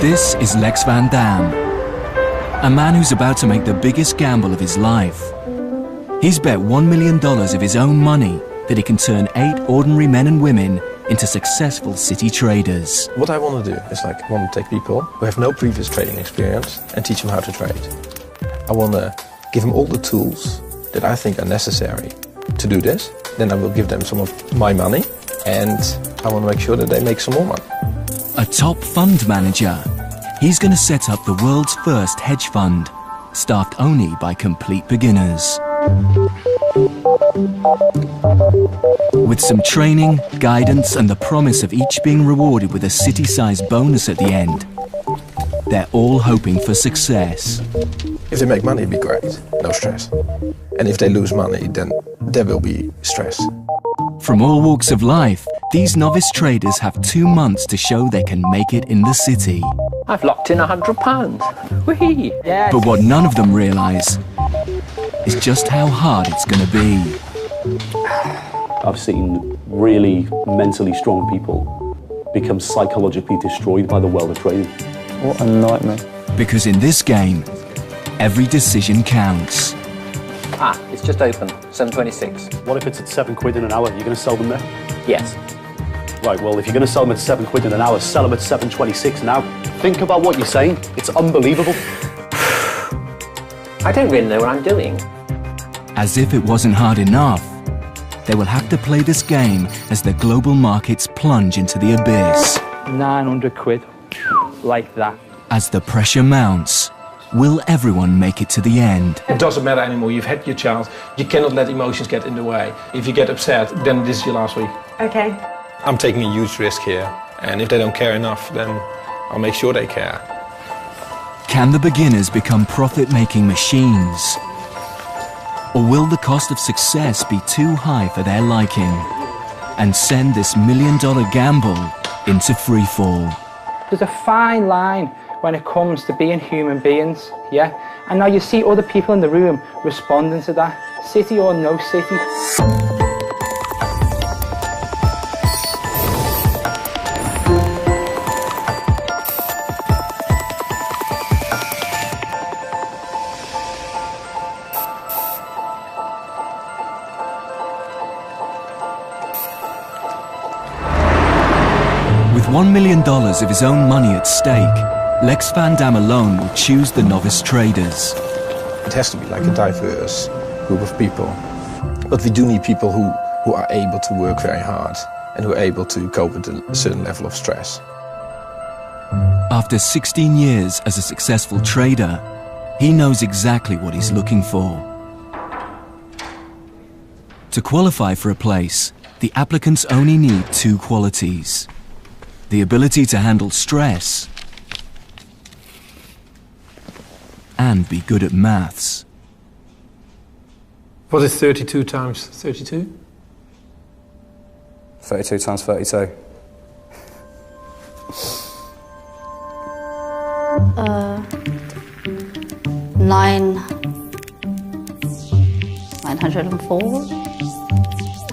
This is Lex van Dam, a man who's about to make the biggest gamble of his life. He's bet $1 million of his own money that he can turn 8 ordinary men and women into successful city traders. What I want to do is I want to take people who have no previous trading experience and teach them how to trade. I want to give them all the tools that I think are necessary to do this. Then I will give them some of my money and I want to make sure that they make some more money. A top fund manager. He's going to set up the world's first hedge fund, staffed only by complete beginners. With some training, guidance and the promise of each being rewarded with a city-sized bonus at the end, they're all hoping for success. If they make money, it'd be great, no stress. And if they lose money, then there will be stress. From all walks of life, these novice traders have 2 months to show they can make it in the city. I've locked in £100. Whee! Yes. But what none of them realise is just how hard it's going to be. I've seen really mentally strong people become psychologically destroyed by the world of trading. What a nightmare. Because in this game, every decision counts. Ah, it's just open, 7.26. What if it's at £7 in an hour? You're going to sell them there? Yes. Right, well, if you're going to sell them at £7 in an hour, sell them at 7.26 now. Think about what you're saying. It's unbelievable. I don't really know what I'm doing. As if it wasn't hard enough, they will have to play this game as the global markets plunge into the abyss. £900, like that. As the pressure mounts, will everyone make it to the end? It doesn't matter anymore, you've had your chance. You cannot let emotions get in the way. If you get upset, then this is your last week. Okay. I'm taking a huge risk here, and if they don't care enough, then I'll make sure they care. Can the beginners become profit-making machines? Or will the cost of success be too high for their liking and send this $1 million gamble into freefall? There's a fine line when it comes to being human beings, yeah? And now you see other people in the room responding to that, city or no city. With $1 million of his own money at stake, Lex van Dam alone will choose the novice traders. It has to be like a diverse group of people. But we do need people who are able to work very hard and who are able to cope with a certain level of stress. After 16 years as a successful trader, he knows exactly what he's looking for. To qualify for a place, the applicants only need 2 qualities: the ability to handle stress and be good at maths. What is 32 times 32? 32 times 32. 904.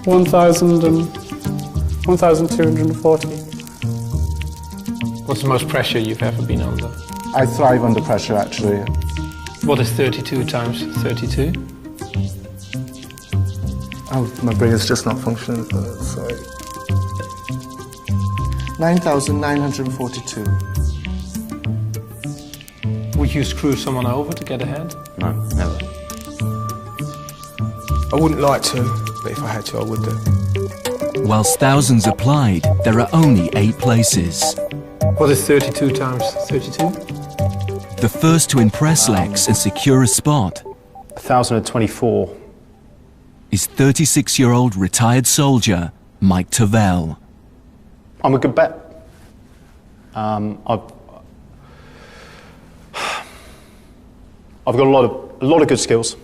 1,240. What's the most pressure you've ever been under? I thrive under pressure, actually. What is 32 times 32? Oh, my brain is just not functioning, sorry. 9,942. Would you screw someone over to get ahead? No, never. I wouldn't like to, but if I had to, I would do. Whilst thousands applied, there are only 8 places. What is 32 times 32? The first to impress Lex and secure a spot 1,024. is 36-year-old retired soldier Mike Tavel. I'm a good bet. I've got a lot of good skills,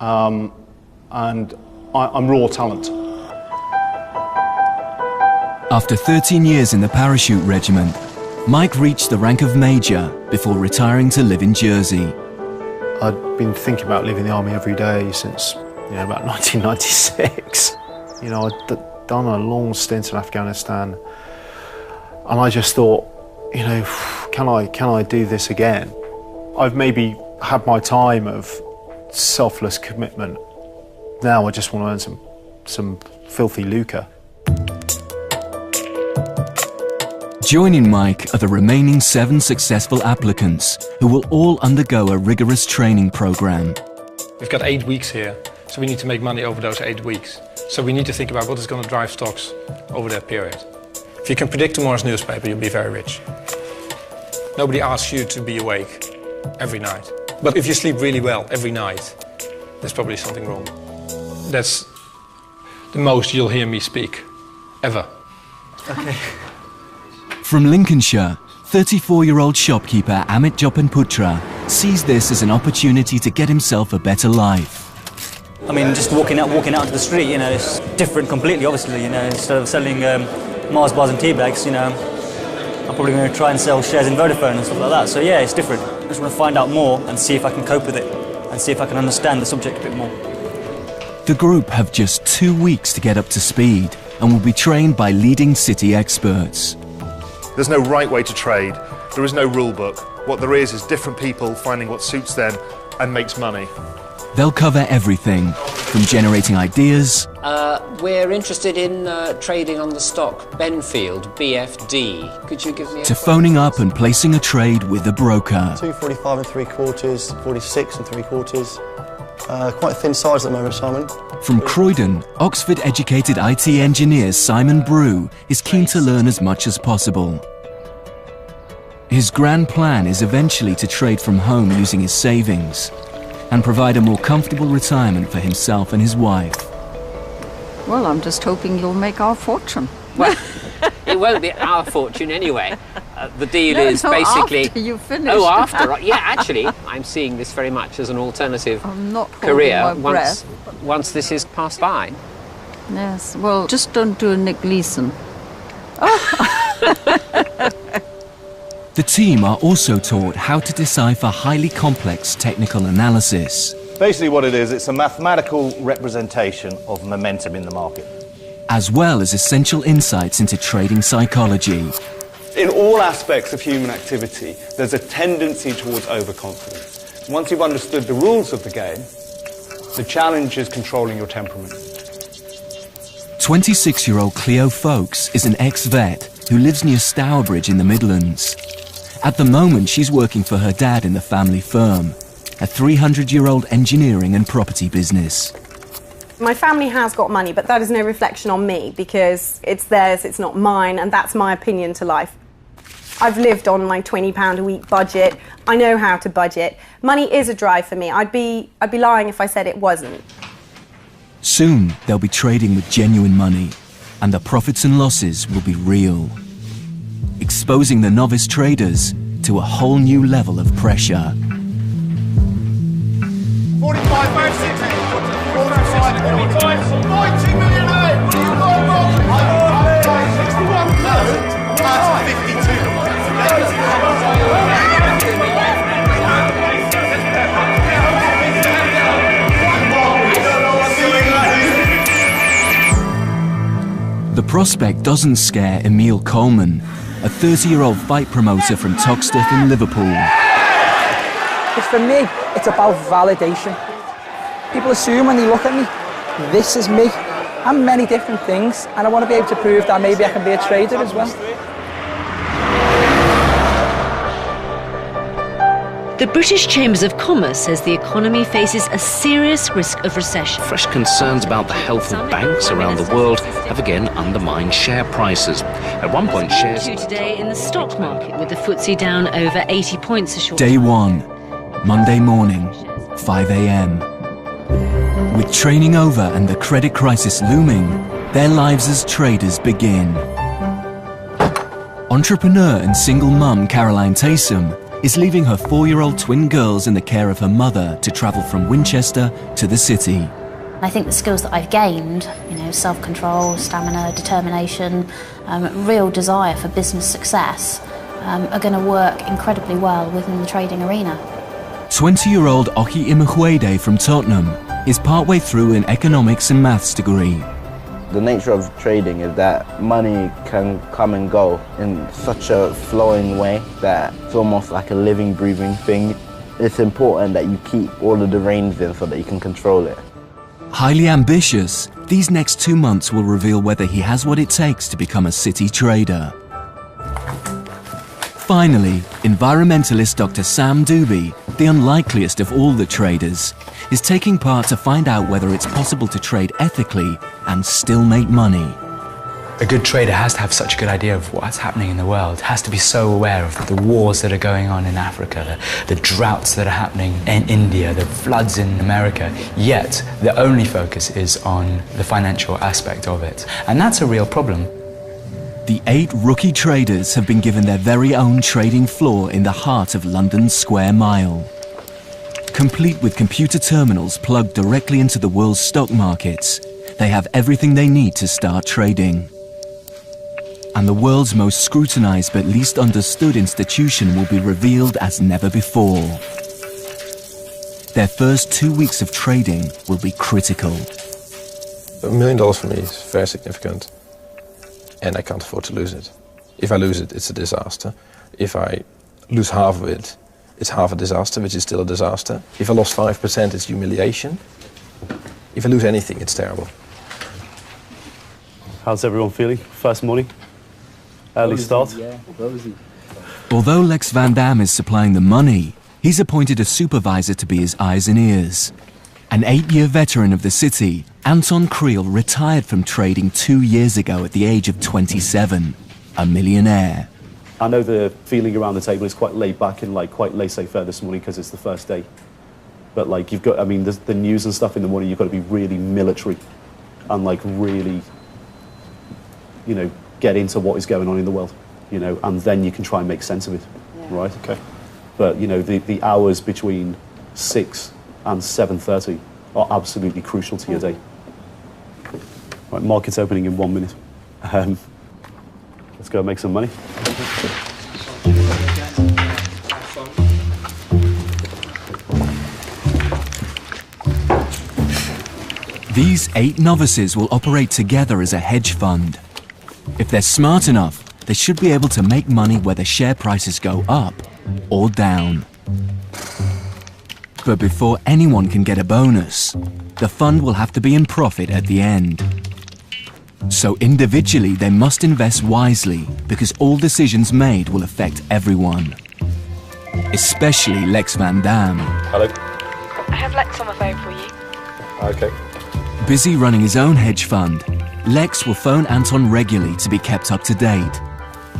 and I'm raw talent. After 13 years in the parachute regiment, Mike reached the rank of major before retiring to live in Jersey. I'd been thinking about leaving the army every day since, about 1996. I'd done a long stint in Afghanistan, and I just thought, can I do this again? I've maybe had my time of selfless commitment. Now I just want to earn some filthy lucre. Joining Mike are the remaining 7 successful applicants who will all undergo a rigorous training program. We've got 8 weeks here, so we need to make money over those 8 weeks. So we need to think about what is going to drive stocks over that period. If you can predict tomorrow's newspaper, you'll be very rich. Nobody asks you to be awake every night. But if you sleep really well every night, there's probably something wrong. That's the most you'll hear me speak, ever. Okay. From Lincolnshire, 34-year-old shopkeeper Amit Jopanputra sees this as an opportunity to get himself a better life. I mean, just walking out into the street, you know, it's different completely, obviously, you know. Instead of selling Mars bars and tea bags, you know, I'm probably going to try and sell shares in Vodafone and stuff like that. So yeah, it's different. I just want to find out more and see if I can cope with it and see if I can understand the subject a bit more. The group have just 2 weeks to get up to speed and will be trained by leading city experts. There's no right way to trade. There is no rule book. What there is different people finding what suits them and makes money. They'll cover everything, from generating ideas... We're interested in trading on the stock Benfield, BFD. Could you give me to phoning up and placing a trade with a broker. 245 and 3/4, 46 and 3/4. Quite a thin size at the moment, Simon. From Croydon, Oxford-educated IT engineer Simon Brew is keen to learn as much as possible. His grand plan is eventually to trade from home using his savings and provide a more comfortable retirement for himself and his wife. Well, I'm just hoping you'll make our fortune. Well, it won't be our fortune anyway. The deal is basically... after you finish. Oh, after. Yeah, actually, I'm seeing this very much as an alternative career once this is passed by. Yes, well, just don't do a Nick Leeson. The team are also taught how to decipher highly complex technical analysis. Basically what it is, it's a mathematical representation of momentum in the market. As well as essential insights into trading psychology. In all aspects of human activity, there's a tendency towards overconfidence. Once you've understood the rules of the game, the challenge is controlling your temperament. 26-year-old Cleo Folkes is an ex-vet who lives near Stourbridge in the Midlands. At the moment, she's working for her dad in the family firm, a 300-year-old engineering and property business. My family has got money, but that is no reflection on me because it's theirs, it's not mine, and that's my opinion to life. I've lived on my £20 a week budget. I know how to budget. Money is a drive for me. I'd be lying if I said it wasn't. Soon, they'll be trading with genuine money, and the profits and losses will be real, exposing the novice traders to a whole new level of pressure. 45, 60, 45, 45, 90 million, what are you going on? 61,000, that's 52. The prospect doesn't scare Emil Coleman, a 30-year-old fight promoter from Toxteth in Liverpool. Because for me, it's about validation. People assume when they look at me, this is me. I'm many different things, and I want to be able to prove that maybe I can be a trader as well. The British Chambers of Commerce says the economy faces a serious risk of recession. Fresh concerns about the health of banks around the world have again undermined share prices. At one point, shares... Today in the stock market, with the FTSE down over 80 points a short Day 1, Monday morning, 5 a.m. With training over and the credit crisis looming, their lives as traders begin. Entrepreneur and single mum Caroline Taysom is leaving her 4-year-old twin girls in the care of her mother to travel from Winchester to the city. I think the skills that I've gained, you know, self-control, stamina, determination, real desire for business success, are going to work incredibly well within the trading arena. 20-year-old Oki Imukwede from Tottenham is partway through an economics and maths degree. The nature of trading is that money can come and go in such a flowing way that it's almost like a living, breathing thing. It's important that you keep all of the reins in so that you can control it. Highly ambitious, these next 2 months will reveal whether he has what it takes to become a city trader. Finally, environmentalist Dr. Sam Doobie, the unlikeliest of all the traders, is taking part to find out whether it's possible to trade ethically and still make money. A good trader has to have such a good idea of what's happening in the world, has to be so aware of the wars that are going on in Africa, the droughts that are happening in India, the floods in America, yet the only focus is on the financial aspect of it. And that's a real problem. The 8 rookie traders have been given their very own trading floor in the heart of London's Square Mile. Complete with computer terminals plugged directly into the world's stock markets, they have everything they need to start trading. And the world's most scrutinized but least understood institution will be revealed as never before. Their first 2 weeks of trading will be critical. $1 million for me is very significant, and I can't afford to lose it. If I lose it, it's a disaster. If I lose half of it, it's half a disaster, which is still a disaster. If I lost 5%, it's humiliation. If I lose anything, it's terrible. How's everyone feeling? First morning? Early start? Yeah, rosy. Although Lex van Dam is supplying the money, he's appointed a supervisor to be his eyes and ears. An 8-year veteran of the city, Anton Kreil retired from trading 2 years ago at the age of 27, a millionaire. I know the feeling around the table is quite laid back and like quite laissez-faire this morning because it's the first day. But like you've got, I mean, the news and stuff in the morning, you've got to be really military and like really, you know, get into what is going on in the world, you know, and then you can try and make sense of it, right? Okay. But, you know, the hours between 6 and 7:30 are absolutely crucial to your day. Right, market's opening in 1 minute. Let's go make some money. These 8 novices will operate together as a hedge fund. If they're smart enough, they should be able to make money whether share prices go up or down. But before anyone can get a bonus, the fund will have to be in profit at the end. So individually, they must invest wisely because all decisions made will affect everyone. Especially Lex van Dam. Hello. I have Lex on the phone for you. Okay. Busy running his own hedge fund, Lex will phone Anton regularly to be kept up to date.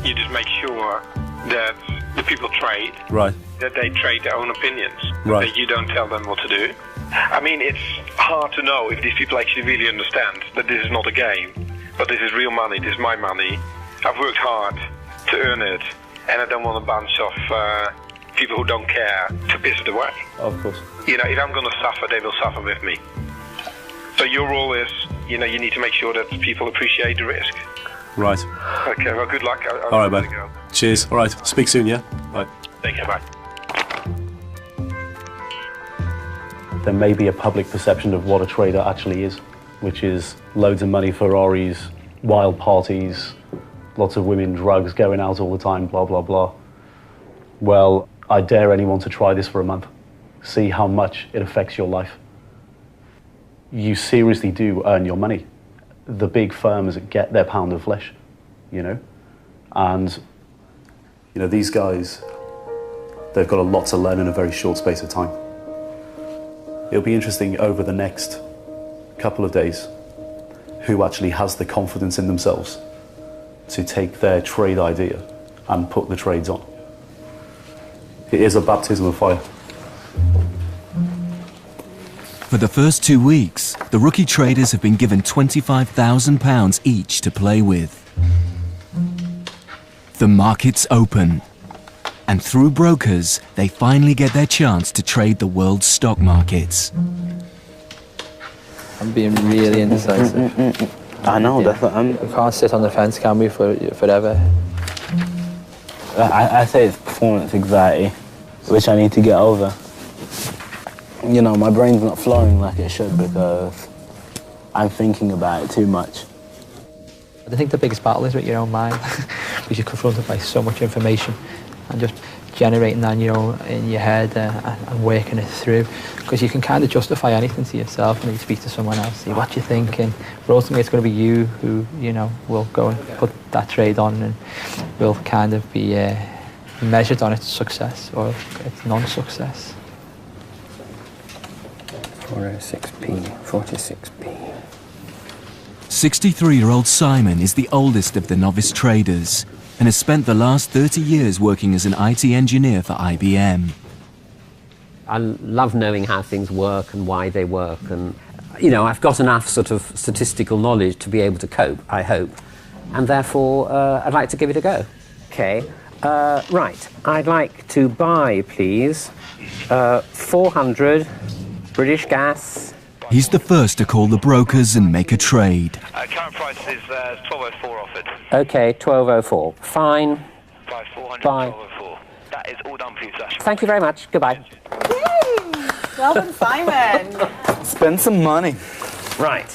You just make sure that the people trade, right, that they trade their own opinions, right, that you don't tell them what to do. I mean, it's hard to know if these people actually really understand that this is not a game, but this is real money, this is my money. I've worked hard to earn it, and I don't want a bunch of people who don't care to piss it away. Of course. You know, if I'm going to suffer, they will suffer with me. So your role is, you know, you need to make sure that people appreciate the risk. Right. Okay, well, good luck. All right, man. Cheers. All right, speak soon, yeah? Right. Take care, bye. There may be a public perception of what a trader actually is, which is loads of money, Ferraris, wild parties, lots of women, drugs, going out all the time, blah, blah, blah. Well, I dare anyone to try this for a month. See how much it affects your life. You seriously do earn your money. The big firms get their pound of flesh, you know? And, you know, these guys, they've got a lot to learn in a very short space of time. It'll be interesting over the next couple of days who actually has the confidence in themselves to take their trade idea and put the trades on. It is a baptism of fire. For the first 2 weeks, the rookie traders have been given £25,000 each to play with. The markets open, and through brokers, they finally get their chance to trade the world's stock markets. I'm being really indecisive. I know, that's what we can't sit on the fence, can we, forever? I say it's performance anxiety, which I need to get over. You know, my brain's not flowing like it should because I'm thinking about it too much. I think the biggest battle is with your own mind, because you're confronted by so much information, and just generating that, you know, in your head and working it through, because you can kind of justify anything to yourself and then you speak to someone else, see what you're thinking, but ultimately it's going to be you who, you know, will go and put that trade on and will kind of be measured on its success or its non-success. 406p, 46p. 63-year-old Simon is the oldest of the novice traders and has spent the last 30 years working as an IT engineer for IBM. I love knowing how things work and why they work, and you know, I've got enough sort of statistical knowledge to be able to cope, I hope, and therefore I'd like to give it a go. Okay, right, I'd like to buy, please, 400 British Gas. He's the first to call the brokers and make a trade. Current price is 12.04 offered. Okay, 12.04. Fine. Price 400, Bye. 12.04. That is all done for you, Sasha. Thank you very much. Goodbye. Yay! Well done, Simon. Spend some money. Right.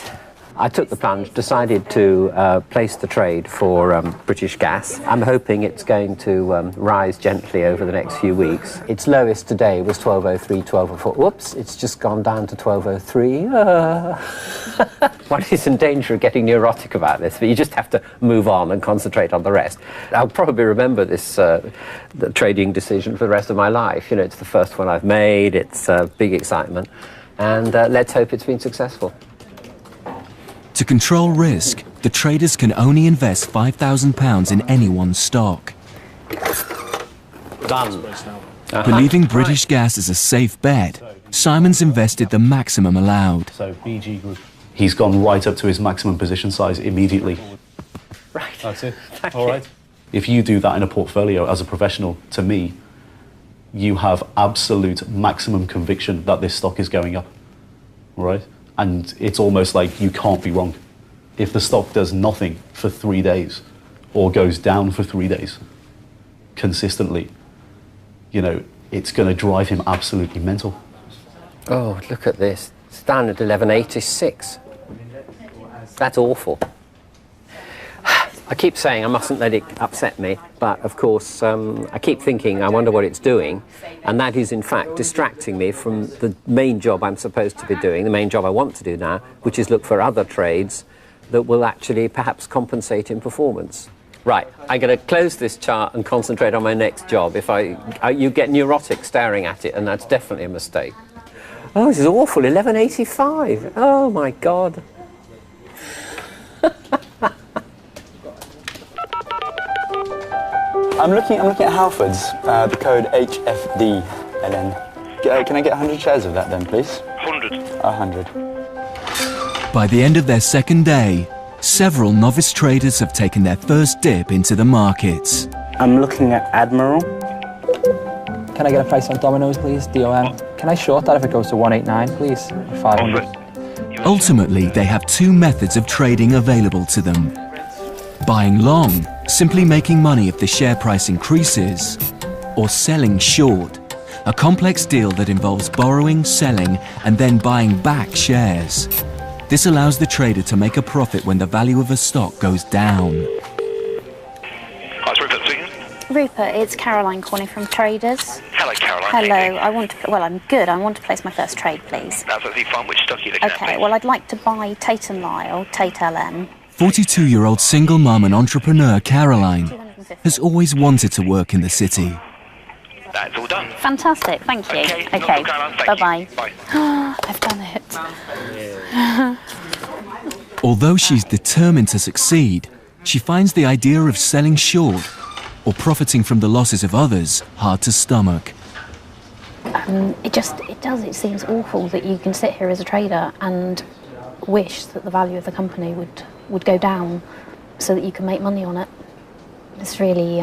I took the plunge, decided to place the trade for British Gas. I'm hoping it's going to rise gently over the next few weeks. Its lowest today was 12.03, 12.04. Whoops, it's just gone down to 12.03. One is in danger of getting neurotic about this, but you just have to move on and concentrate on the rest. I'll probably remember this the trading decision for the rest of my life. You know, it's the first one I've made, it's big excitement, and let's hope it's been successful. To control risk, the traders can only invest £5,000 in any one stock. Done. Believing British Gas is a safe bet, Simon's invested the maximum allowed. So BG Group. He's gone right up to his maximum position size immediately. Right. That's it. Thank All you. right. If you do that in a portfolio as a professional, to me, you have absolute maximum conviction that this stock is going up. All right? And it's almost like you can't be wrong. If the stock does nothing for 3 days or goes down for 3 days consistently, you know, it's going to drive him absolutely mental. Oh, look at this. It's down at 11.86. That's awful. I keep saying I mustn't let it upset me, but of course I keep thinking I wonder what it's doing, and that is in fact distracting me from the main job I'm supposed to be doing, the main job I want to do now, which is look for other trades that will actually perhaps compensate in performance. Right, I'm going to close this chart and concentrate on my next job. If you get neurotic staring at it, and that's definitely a mistake. Oh, this is awful, 11.85. Oh my God. I'm looking at Halfords, the code HFDLN. Can I get 100 shares of that then, please? 100. 100. By the end of their second day, several novice traders have taken their first dip into the markets. I'm looking at Admiral. Can I get a price on Domino's, please? DOM. Can I short that if it goes to 189, please? 500. Ultimately, they have two methods of trading available to them. Buying long, simply making money if the share price increases, or selling short, a complex deal that involves borrowing, selling, and then buying back shares. This allows the trader to make a profit when the value of a stock goes down. Hi, it's Rupert speaking. Rupert, it's Caroline calling from Traders. Hello, Caroline. Hello, I want to, well, I'm good. I want to place my first trade, please. That's absolutely fine. Which stock are you looking at, Okay, please? well, I'd like to buy Tate & Lyle, Tate LM. 42-year-old single mum and entrepreneur Caroline has always wanted to work in the city. That's all done. Fantastic, thank you. Okay, bye-bye. Bye. I've done it. Although she's determined to succeed, she finds the idea of selling short or profiting from the losses of others hard to stomach. It seems awful that you can sit here as a trader and wish that the value of the company would go down so that you can make money on it. It's really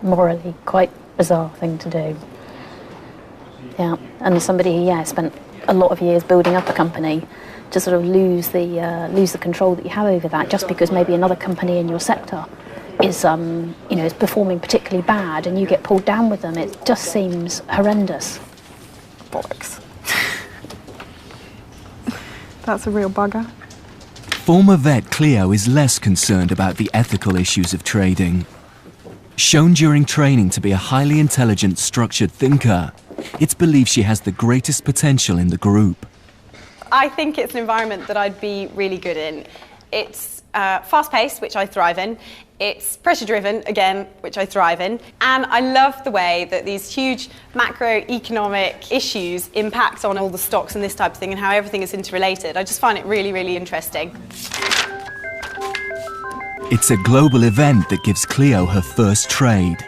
morally quite bizarre thing to do. Yeah, and somebody who spent a lot of years building up a company to sort of lose the control that you have over that just because maybe another company in your sector is is performing particularly bad and you get pulled down with them. It just seems horrendous. Bollocks. That's a real bugger. Former vet Cleo is less concerned about the ethical issues of trading. Shown during training to be a highly intelligent, structured thinker, it's believed she has the greatest potential in the group. I think it's an environment that I'd be really good in. It's fast-paced, which I thrive in. It's pressure-driven, again, which I thrive in. And I love the way that these huge macroeconomic issues impact on all the stocks and this type of thing and how everything is interrelated. I just find it really, really interesting. It's a global event that gives Cleo her first trade.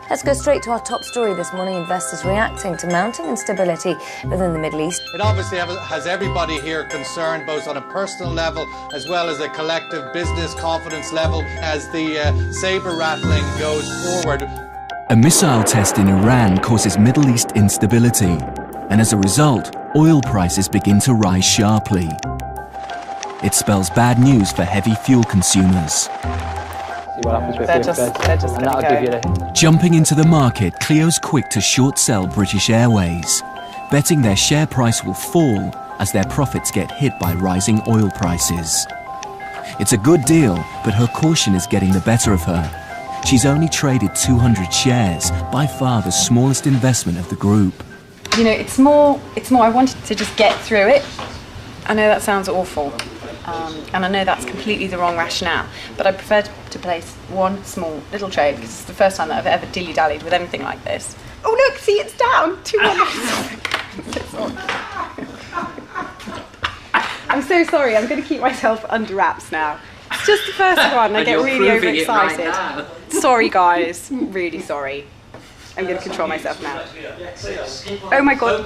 Let's go straight to our top story this morning. Investors reacting to mounting instability within the Middle East. It obviously has everybody here concerned, both on a personal level as well as a collective business confidence level, as the sabre rattling goes forward. A missile test in Iran causes Middle East instability, and as a result, oil prices begin to rise sharply. It spells bad news for heavy fuel consumers. They're just gonna go. Jumping into the market, Cleo's quick to short sell British Airways, betting their share price will fall as their profits get hit by rising oil prices. It's a good deal, but her caution is getting the better of her. She's only traded 200 shares, by far the smallest investment of the group. You know, it's more I wanted to just get through it. I know that sounds awful. And I know that's completely the wrong rationale, but I prefer to place one small little trade because it's the first time that I've ever dilly-dallied with anything like this. Oh look, see, it's down. 200. I'm so sorry. I'm going to keep myself under wraps now. It's just the first one. I get really overexcited. Right, sorry, guys. Really sorry. I'm going to control myself now. Oh my god,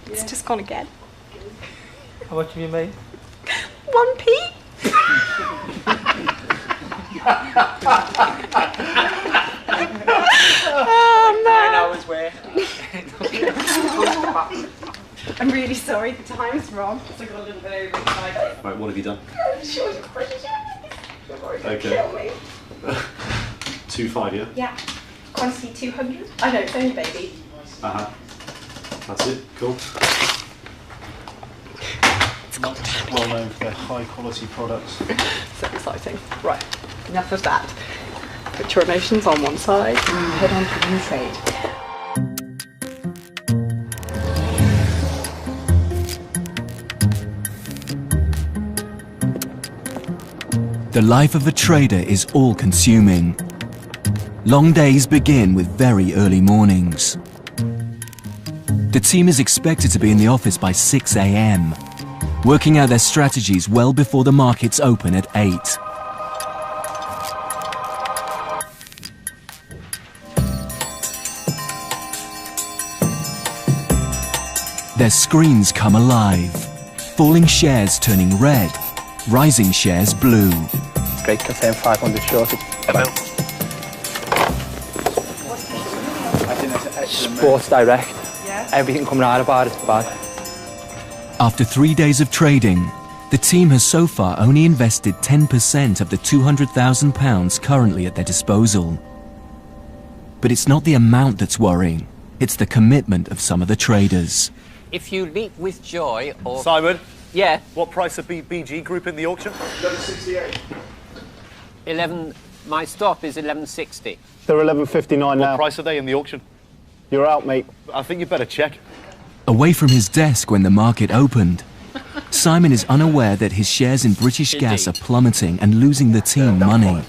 it's just gone again. How much have you made? 1p? Oh man! 9 hours where? I'm really sorry, the time's wrong. I got a little bit overexcited. Right, what have you done? Okay. 2.5, yeah? Yeah. Quantity 200? I know, it's only baby. That's it, cool. Well known for their high quality products. So exciting. Right, enough of that. Put your emotions on one side and head on to the new trade. The life of a trader is all-consuming. Long days begin with very early mornings. The team is expected to be in the office by 6 a.m., working out their strategies well before the markets open at 8. Their screens come alive, falling shares turning red, rising shares blue. Great, confirm 500 short. Sports Direct. Yeah. Everything coming out about it's bad. After 3 days of trading, the team has so far only invested 10% of the £200,000 currently at their disposal. But it's not the amount that's worrying, it's the commitment of some of the traders. If you leap with joy or... Simon? Yeah? What price of BG Group in the auction? 1168. My stop is 1160. They're 11.59 now. What price are they in the auction? You're out, mate. I think you better check. Away from his desk when the market opened, Simon is unaware that his shares in British Gas are plummeting and losing the team money.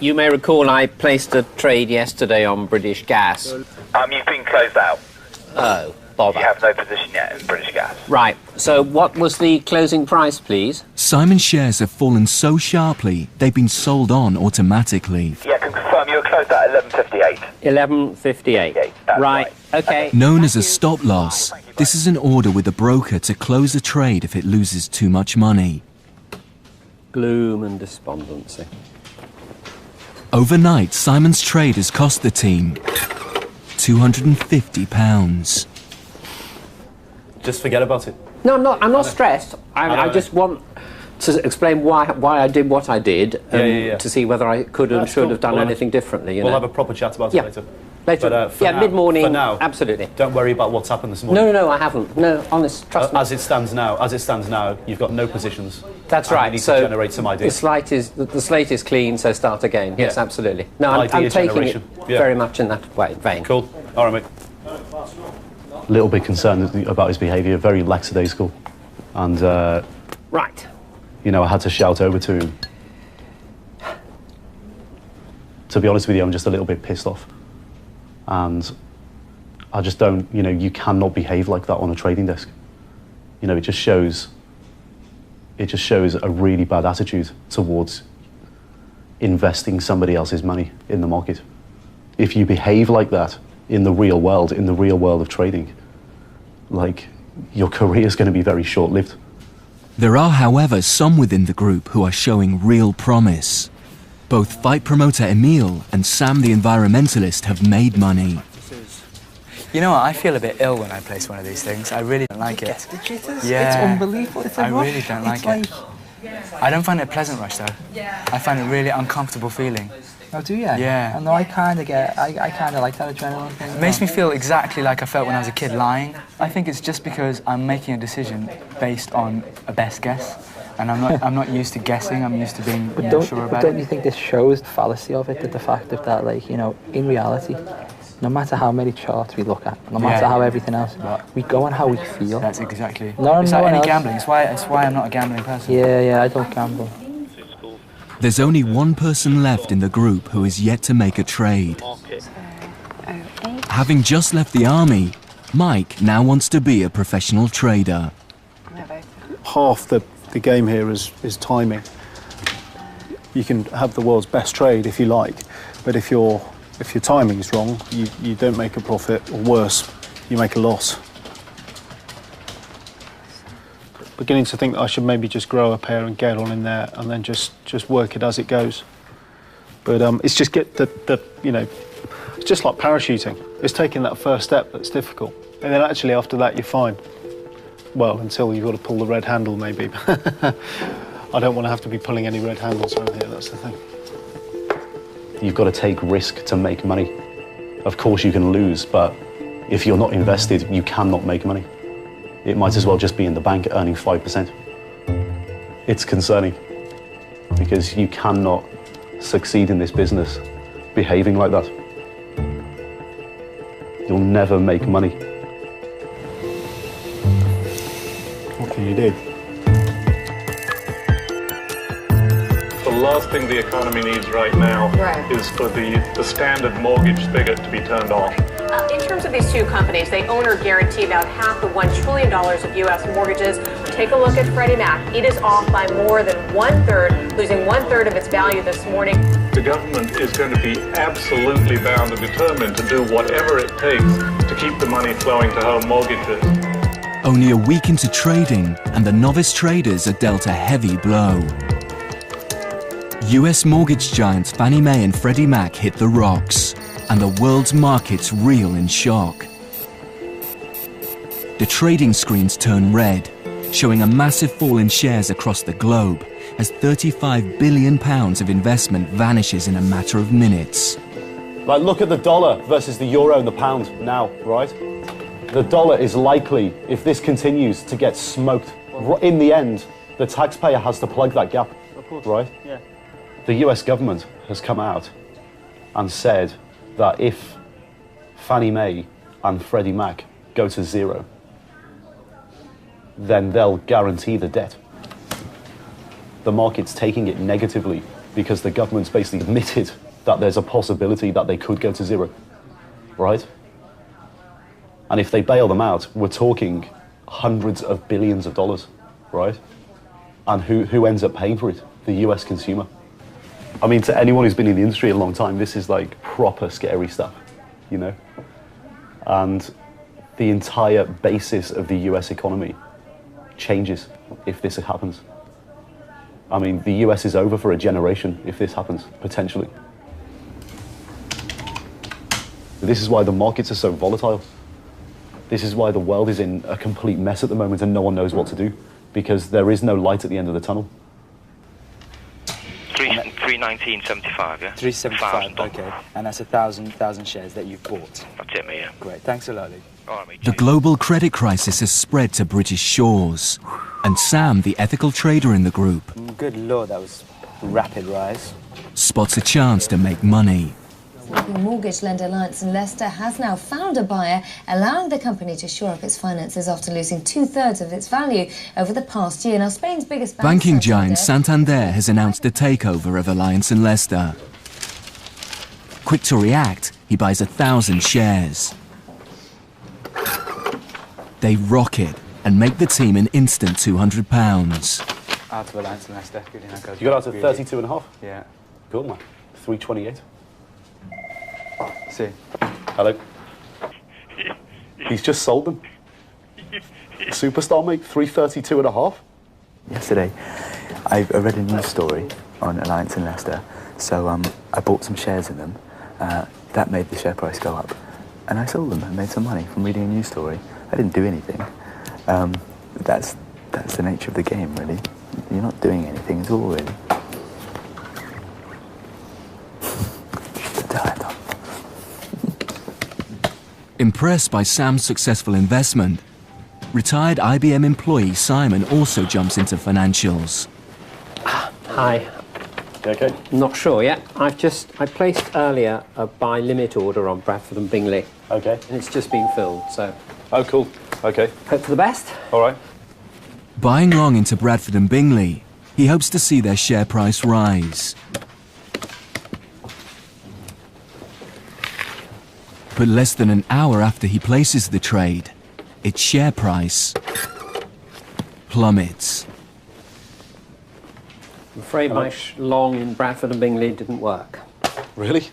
You may recall I placed a trade yesterday on British Gas. You've been closed out. Oh, bother. You have no position yet in British Gas. Right, so what was the closing price, please? Simon's shares have fallen so sharply, they've been sold on automatically. Yeah, I can confirm you were closed out at 11.58. 11.58. Right, okay. Known as a stop loss, this is an order with the broker to close a trade if it loses too much money. Gloom and despondency. Overnight, Simon's trade has cost the team £250. Just forget about it. No, I'm not stressed. I just want to explain why I did what I did, to see whether I could and should have done anything differently. We'll have a proper chat about it later. Later, for yeah, now, mid-morning. For now, absolutely. Don't worry about what's happened this morning. No, I haven't. No, honest, trust me. As it stands now, you've got no positions. That's and right. You need So to generate some ideas. the slate is clean, so start again. Yes, Yeah. absolutely. No, I'm Idea taking generation. it Yeah. very much in that vein. Cool. All right, mate. A little bit concerned about his behaviour, very lackadaisical, and right. You know, I had to shout over to him. To be honest with you, I'm just a little bit pissed off, and I just don't. You know, you cannot behave like that on a trading desk. You know, it just shows a really bad attitude towards investing somebody else's money in the market. If you behave like that in the real world of trading, like, your career is going to be very short-lived. There are, however, some within the group who are showing real promise. Both fight promoter Emil and Sam the environmentalist have made money. You know what, I feel a bit ill when I place one of these things. I really don't like it. The jitters? Yeah. It's unbelievable. It's a I rush. really don't like It's it. I don't find it a pleasant rush though. I find it a really uncomfortable feeling. Oh, do you? Yeah. I know, I kind of like that adrenaline thing. It makes me feel exactly like I felt when I was a kid lying. I think it's just because I'm making a decision based on a best guess. And I'm not used to guessing, I'm used to being sure about don't it. you think this shows the fallacy of it, that the fact of that, like, you know, in reality, no matter how many charts we look at, no matter how everything else, we go on how we feel. That's exactly. No, it's no like one any else. gambling. It's why I'm not a gambling person. Yeah, I don't gamble. There's only one person left in the group who is yet to make a trade. Having just left the army, Mike now wants to be a professional trader. Half the game here is timing. You can have the world's best trade if you like, but if your timing is wrong, you don't make a profit, or worse, you make a loss. Beginning to think that I should maybe just grow a pair and get on in there, and then just work it as it goes. But it's just it's just like parachuting. It's taking that first step that's difficult, and then actually after that you're fine. Well, until you've got to pull the red handle, maybe. I don't want to have to be pulling any red handles around here, that's the thing. You've got to take risk to make money. Of course you can lose, but if you're not invested, you cannot make money. It might as well just be in the bank earning 5%. It's concerning, because you cannot succeed in this business behaving like that. You'll never make money. What can you do? The last thing the economy needs right now is for the standard mortgage spigot to be turned off. In terms of these two companies, they own or guarantee about half the $1 trillion of U.S. mortgages. Take a look at Freddie Mac. It is off by more than 1/3, losing 1/3 of its value this morning. The government is going to be absolutely bound and determined to do whatever it takes to keep the money flowing to home mortgages. Only a week into trading, and the novice traders are dealt a heavy blow. US mortgage giants Fannie Mae and Freddie Mac hit the rocks, and the world's markets reel in shock. The trading screens turn red, showing a massive fall in shares across the globe as £35 billion of investment vanishes in a matter of minutes. Like, look at the dollar versus the euro and the pound now, right? The dollar is likely, if this continues, to get smoked. In the end, the taxpayer has to plug that gap, right? Yeah. The US government has come out and said that if Fannie Mae and Freddie Mac go to zero, then they'll guarantee the debt. The market's taking it negatively because the government's basically admitted that there's a possibility that they could go to zero, right? And if they bail them out, we're talking hundreds of billions of dollars, right? And who ends up paying for it? The US consumer. I mean, to anyone who's been in the industry a long time, this is like proper scary stuff, you know? And the entire basis of the US economy changes if this happens. I mean, the US is over for a generation if this happens, potentially. This is why the markets are so volatile. This is why the world is in a complete mess at the moment and no one knows what to do, because there is no light at the end of the tunnel. 319.75, yeah? 375, okay. And that's 1,000 shares that you've bought. That's it, mate, yeah. Great, thanks a lot, Luke. All right, mate. The global credit crisis has spread to British shores, and Sam, the ethical trader in the group, Good lord, that was a rapid rise. spots a chance to make money. The mortgage lender Alliance in Leicester has now found a buyer, allowing the company to shore up its finances after losing 2/3 of its value over the past year. Now, Spain's biggest bank, Banking giant Santander has announced a takeover of Alliance in Leicester. Quick to react, he buys 1,000 shares. They rocket and make the team an instant £200. Out of Alliance in Leicester. Good enough. You got out to 32.5? Yeah. Good, man. 328. See. Hello. He's just sold them. Superstar, mate. 332.5. Yesterday, I read a news story on Alliance in Leicester, so I bought some shares in them. That made the share price go up, and I sold them and made some money from reading a news story. I didn't do anything. That's the nature of the game, really. You're not doing anything at all, really. Impressed by Sam's successful investment, retired IBM employee Simon also jumps into financials. Hi. Okay. Not sure yet. I placed earlier a buy limit order on Bradford and Bingley. Okay. And it's just been filled, so. Oh, cool. Okay. Hope for the best. All right. Buying long into Bradford and Bingley, he hopes to see their share price rise. But less than an hour after he places the trade, its share price plummets. I'm afraid my long in Bradford and Bingley didn't work. Really?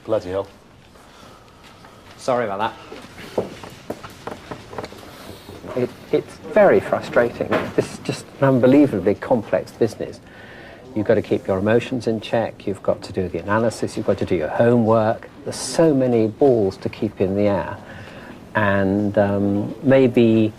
Bloody hell. Sorry about that. It's very frustrating. This is just an unbelievably complex business. You've got to keep your emotions in check, you've got to do the analysis, you've got to do your homework. There's so many balls to keep in the air. And maybe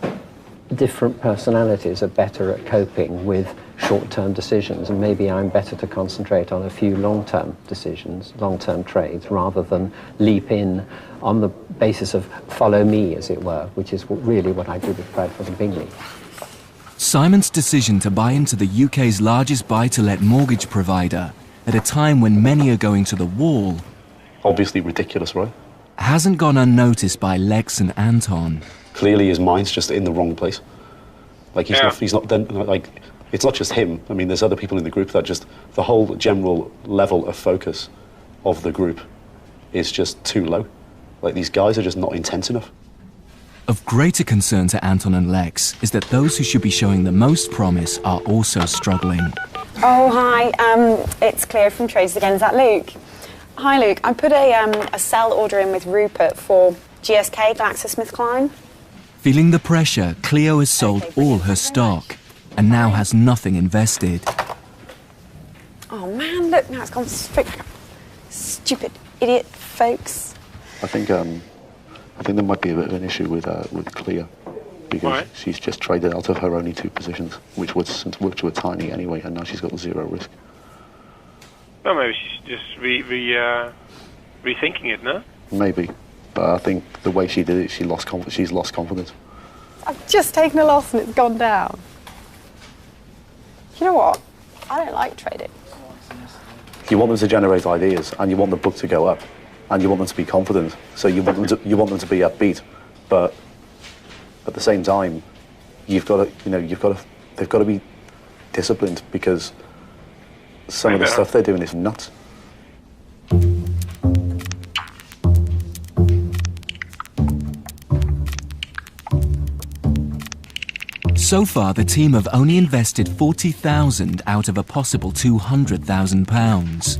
different personalities are better at coping with short-term decisions, and maybe I'm better to concentrate on a few long-term decisions, long-term trades, rather than leap in on the basis of follow me, as it were, which is really what I did with Bradford and Bingley. Simon's decision to buy into the UK's largest buy-to-let mortgage provider at a time when many are going to the wall, obviously ridiculous, right? Hasn't gone unnoticed by Lex and Anton. Clearly his mind's just in the wrong place. Like he's not done, like, it's not just him. I mean, there's other people in the group that just, the whole general level of focus of the group is just too low. Like, these guys are just not intense enough. Of greater concern to Anton and Lex is that those who should be showing the most promise are also struggling. Oh, hi. It's Cleo from Trades again. Is that Luke? Hi, Luke. I put a sell order in with Rupert for GSK, GlaxoSmithKline. Feeling the pressure, Cleo has sold all her stock and now has nothing invested. Oh, man, look, now it's gone straight back up. Stupid idiot folks. I think there might be a bit of an issue with Cleo, because she's just traded out of her only 2 positions, which were tiny anyway, and now she's got 0 risk. Well, maybe she's just rethinking it, no? Maybe, but I think the way she did it, she's lost confidence. I've just taken a loss and it's gone down. You know what? I don't like trading. You want them to generate ideas, and you want the book to go up, and you want them to be confident. So you want them to be upbeat, but at the same time, they've got to be disciplined, because some of the stuff they're doing is nuts. So far, the team have only invested £40,000 out of a possible £200,000.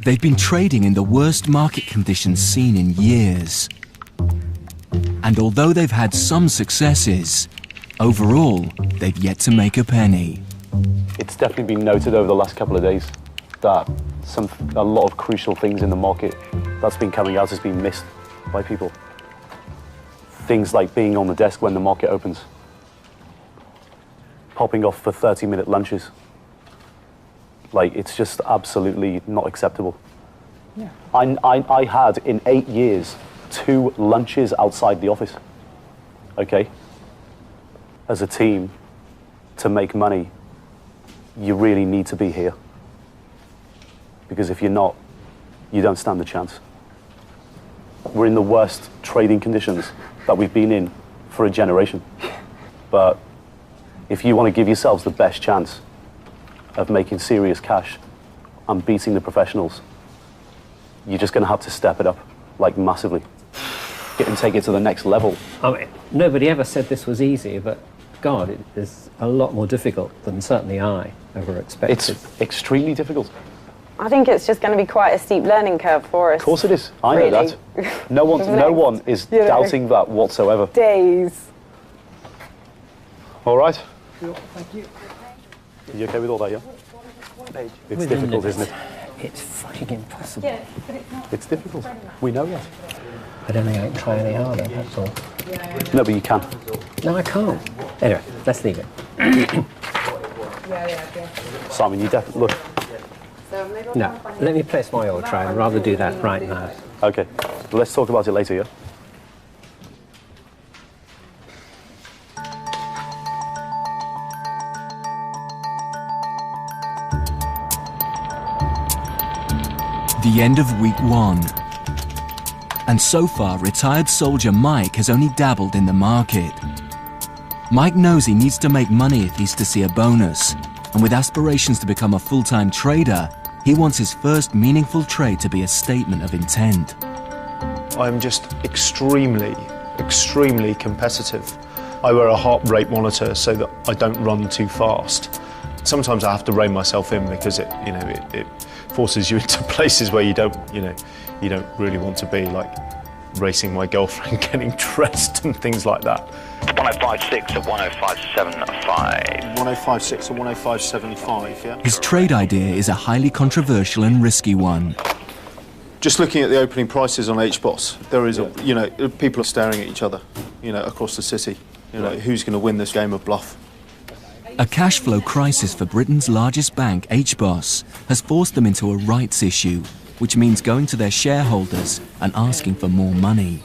They've been trading in the worst market conditions seen in years. And although they've had some successes, overall, they've yet to make a penny. It's definitely been noted over the last couple of days that a lot of crucial things in the market that's been coming out has been missed by people. Things like being on the desk when the market opens, popping off for 30-minute lunches, Like, it's just absolutely not acceptable. Yeah. I had, in 8 years, 2 lunches outside the office. Okay? As a team, to make money, you really need to be here. Because if you're not, you don't stand a chance. We're in the worst trading conditions that we've been in for a generation. But if you want to give yourselves the best chance of making serious cash and beating the professionals, you're just going to have to step it up, like, massively. And take it to the next level. I mean, nobody ever said this was easy, but God, it is a lot more difficult than certainly I ever expected. It's extremely difficult. I think it's just going to be quite a steep learning curve for us. Of course it is. I know that. No one is doubting that whatsoever. Days. All right. Thank you. Are you okay with all that, yeah? It's difficult, isn't it? It's fucking impossible. Yeah, but it's not. It's difficult. We know that. I don't think I can try any harder, that's all. No, but you can. No, I can't. Anyway, let's leave it. Simon, you definitely... Look. No, let me place my oil tray. I'd rather do that right now. Okay. Well, let's talk about it later, yeah? The end of week 1. And so far, retired soldier Mike has only dabbled in the market. Mike knows he needs to make money if he's to see a bonus, and with aspirations to become a full-time trader, he wants his first meaningful trade to be a statement of intent. I'm just extremely competitive. I wear a heart rate monitor so that I don't run too fast. Sometimes I have to rein myself in because it forces you into places where you don't really want to be, like racing my girlfriend, getting dressed and things like that. 1056 at 1057.5. 1056 and 1057.5, yeah. His trade idea is a highly controversial and risky one. Just looking at the opening prices on HBOS, there is people are staring at each other, across the city. Who's going to win this game of bluff? A cash flow crisis for Britain's largest bank, HBOS, has forced them into a rights issue, which means going to their shareholders and asking for more money.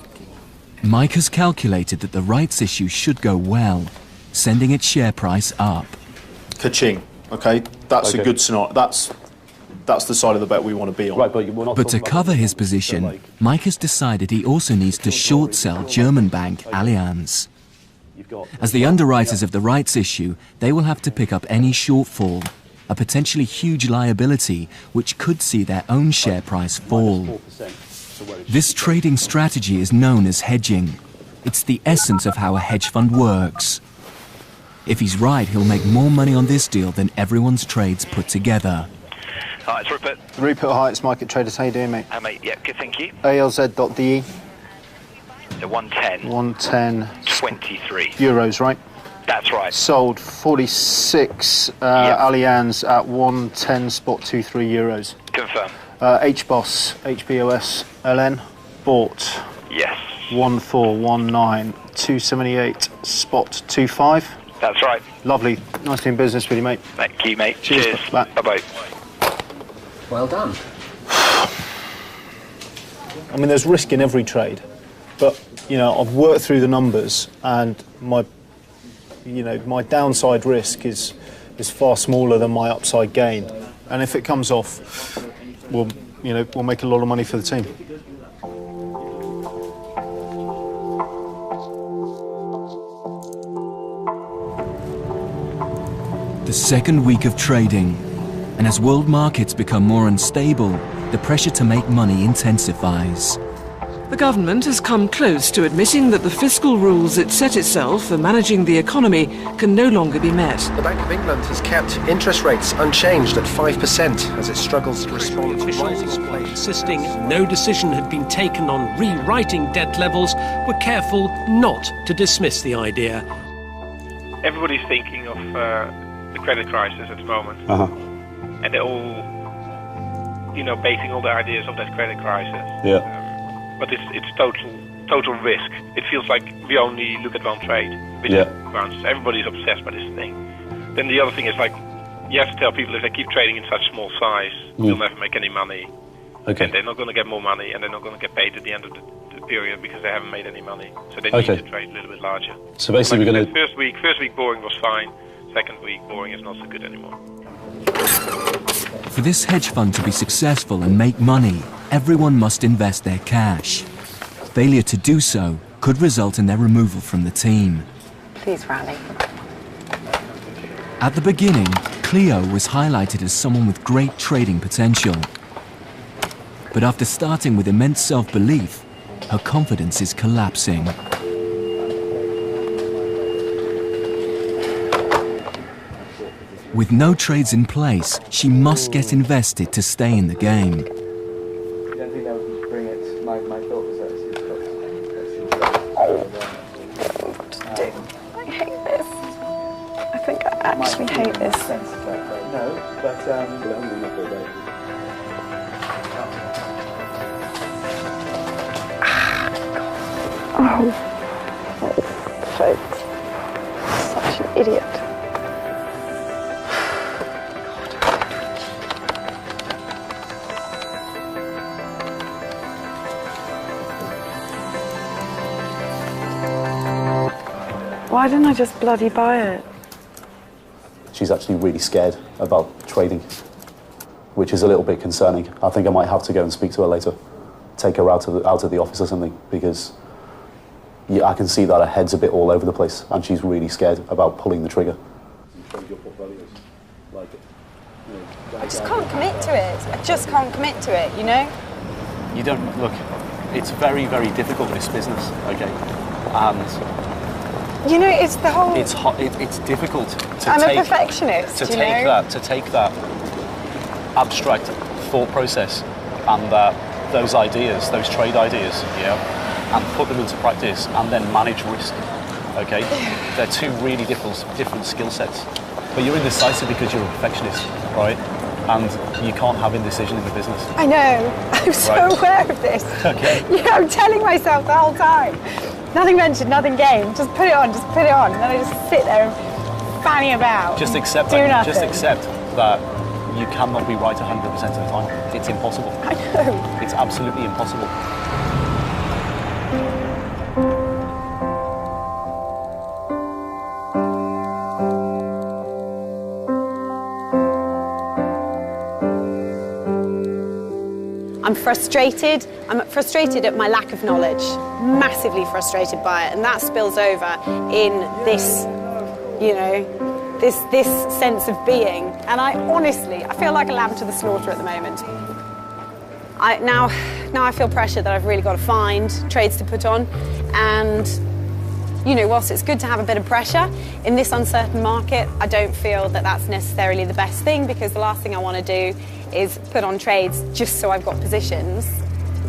Mike has calculated that the rights issue should go well, sending its share price up. Ka-ching, okay? That's a good scenario. That's the side of the bet we want to be on. Right, but we're not But to cover his position, Mike has decided he also needs to short sell German bank Allianz. As the underwriters of the rights issue, they will have to pick up any shortfall, a potentially huge liability which could see their own share price fall. This trading strategy is known as hedging. It's the essence of how a hedge fund works. If he's right, he'll make more money on this deal than everyone's trades put together. Hi, it's Rupert. Rupert, hi, it's Market Traders. How you doing, mate? Hi, mate. Yeah, good, thank you. ALZ.de. So 110. 110. 23. Euros, right? That's right. Sold 46 Allianz at 110 spot 23 euros. Confirm. HBOS, HBOS, LN, bought. Yes. 1419, 278 spot 25. That's right. Lovely. Nice doing business with you, mate. Thank you, mate. Cheers. Bye bye. Well done. I mean, there's risk in every trade, but I've worked through the numbers, and my downside risk is far smaller than my upside gain. And if it comes off, we'll make a lot of money for the team. The second week of trading, and as world markets become more unstable, the pressure to make money intensifies. The government has come close to admitting that the fiscal rules it set itself for managing the economy can no longer be met. The Bank of England has kept interest rates unchanged at 5% as it struggles to respond to rising inflation. Insisting no decision had been taken on rewriting debt levels, were careful not to dismiss the idea. Everybody's thinking of the credit crisis at the moment. And they're all, basing all the ideas of that credit crisis. Yeah. But it's total risk. It feels like we only look at one trade, which is advances. Everybody's obsessed by this thing. Then the other thing is You have to tell people if they keep trading in such small size, they'll never make any money. Okay. And they're not going to get more money, and they're not going to get paid at the end of the period because they haven't made any money. So they need to trade a little bit larger. So basically, like we're going to... First week boring was fine. Second week boring is not so good anymore. For this hedge fund to be successful and make money, everyone must invest their cash. Failure to do so could result in their removal from the team. Please rally. At the beginning, Cleo was highlighted as someone with great trading potential. But after starting with immense self-belief, her confidence is collapsing. With no trades in place, she must get invested to stay in the game. You don't think that would bring it? My thought was that What to do? I hate this. I think I actually hate this. No, but oh, folks, such an idiot. Why didn't I just bloody buy it? She's actually really scared about trading, which is a little bit concerning. I think I might have to go and speak to her later, take her out of the office or something, because I can see that her head's a bit all over the place, and she's really scared about pulling the trigger. I just can't commit to it. I just can't commit to it, you know? You don't, look, it's very, very difficult, this business, okay? And you know, it's the whole... It's difficult to I'm take... a perfectionist, to take that abstract thought process and those ideas, those trade ideas, yeah, and put them into practice and then manage risk, okay? They're two really different skill sets. But you're indecisive because you're a perfectionist, right? And you can't have indecision in the business. I know. I'm so aware of this. Okay. Yeah, I'm telling myself the whole time. Nothing ventured, nothing gained. Just put it on, just put it on. And then I just sit there and fanny about. Just accept do that. Nothing. Just accept that you cannot be right 100% of the time. It's impossible. I know. It's absolutely impossible. I'm frustrated. I'm frustrated at my lack of knowledge. Massively frustrated by it, and that spills over in this, you know, this sense of being. And I feel like a lamb to the slaughter at the moment. Now I feel pressure that I've really got to find trades to put on, and you know, whilst it's good to have a bit of pressure in this uncertain market, I don't feel that that's necessarily the best thing, because the last thing I want to do is put on trades just so I've got positions.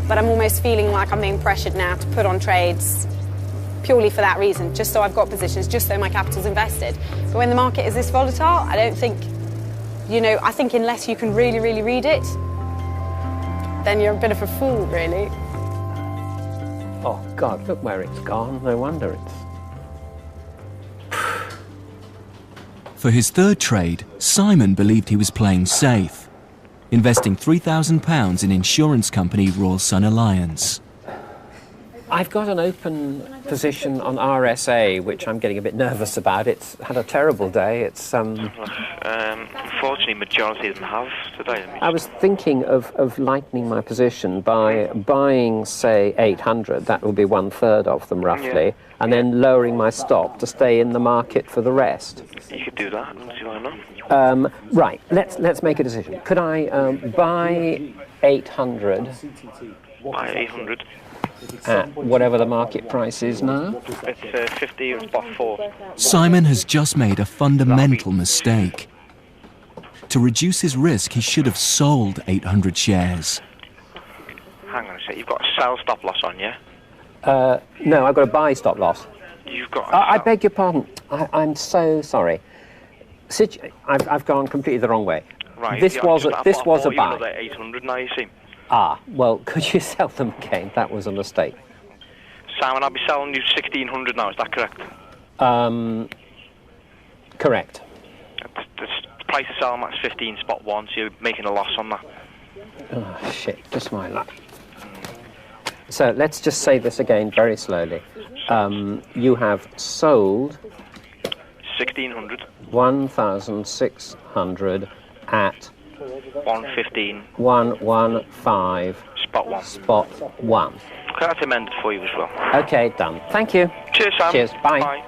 But I'm almost feeling like I'm being pressured now to put on trades purely for that reason, just so I've got positions, just so my capital's invested. But when the market is this volatile, I don't think, you know, I think unless you can really, really read it, then you're a bit of a fool, really. Oh, God, look where it's gone. No wonder it's... For his third trade, Simon believed he was playing safe, investing £3,000 in insurance company Royal Sun Alliance. I've got an open position on RSA, which I'm getting a bit nervous about. It's had a terrible day. It's unfortunately, majority of them have today. I was thinking of lightening my position by buying, say, 800. That would be 1/3 of them, roughly, and then lowering my stop to stay in the market for the rest. You could do that. See why not? Right. Let's make a decision. Could I buy 800? Buy 800. At whatever the market price is now? It's 50 and spot 4. Simon has just made a fundamental mistake. To reduce his risk, he should have sold 800 shares. Hang on a sec, you've got a sell stop loss on, yeah? No, I've got a buy stop loss. You've got I beg your pardon. I'm so sorry. I've gone completely the wrong way. Right. This was a buy. 800 now, you see. Ah, well, could you sell them again? That was a mistake. Simon, I'll be selling you 1,600 now, is that correct? Correct. That's price to sell match 15, spot 1, so you're making a loss on that. Oh, shit, just my luck. So let's just say this again very slowly. You have sold 1,600. 1,600 at 115. 115. Spot 1. Spot 1. Okay, that's amended for you as well. Okay, done. Thank you. Cheers, Sam. Cheers. Bye. Bye.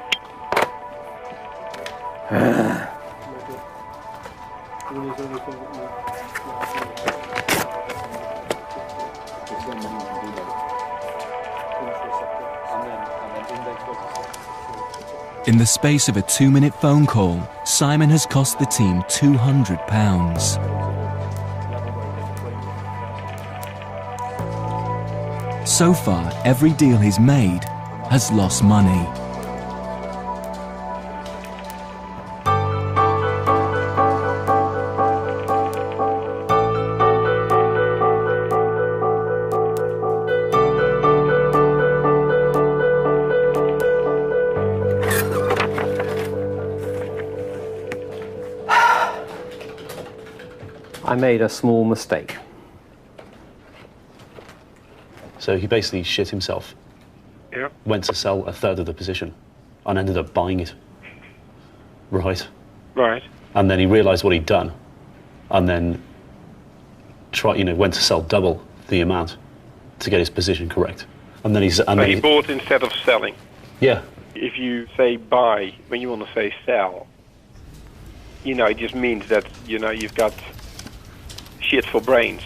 In the space of a 2-minute phone call, Simon has cost the team £200. So far, every deal he's made has lost money. I made a small mistake. So he basically shit himself. Yeah. Went to sell a third of the position and ended up buying it. Right. Right. And then he realised what he'd done, and then went to sell double the amount to get his position correct. And then So he bought instead of selling. Yeah. If you say buy when you want to say sell, it just means that you've got shit for brains.